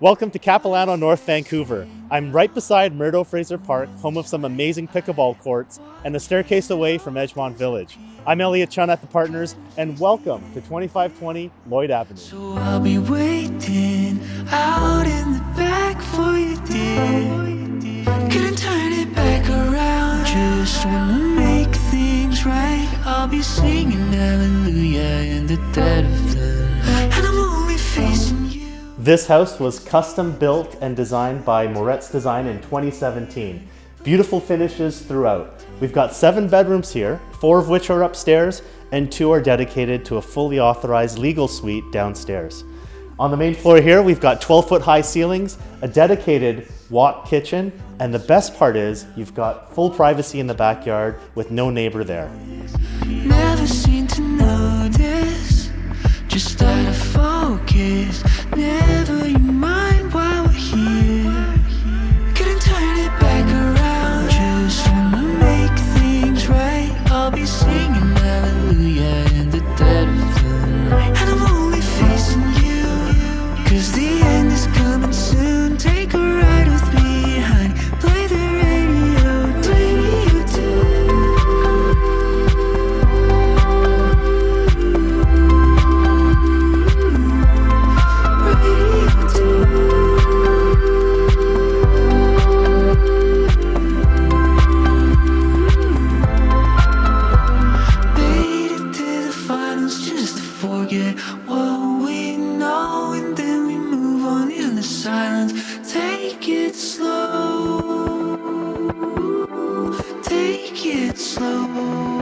Welcome to Capilano, North Vancouver. I'm right beside Murdo Frazer Park, home of some amazing pickleball courts, and a staircase away from Edgemont Village. I'm Elliot Chun at the Partners, and welcome to 2520 Lloyd Avenue. So I'll be waiting out in the back for you, dear. Couldn't turn it back around, just wanna make things right. I'll be singing hallelujah in the dead of night, and I'm only facing you. This house was custom built and designed by Moretz Design in 2017. Beautiful finishes throughout. We've got 7 bedrooms here, 4 of which are upstairs, and 2 are dedicated to a fully authorized legal suite downstairs. On the main floor here, we've got 12-foot high ceilings, a dedicated walk kitchen, and the best part is you've got full privacy in the backyard with no neighbor there. Never seem to notice, just out of focus. Never you mind while we're here. Couldn't turn it back around, just wanna make things right. I'll be singing hallelujah in the dead of the night, and I'm only facing you, 'cause the end is coming soon. Take a ride with me, honey. Play the radio, radio too. Forget what we know, and then we move on in the silence. Take it slow, take it slow.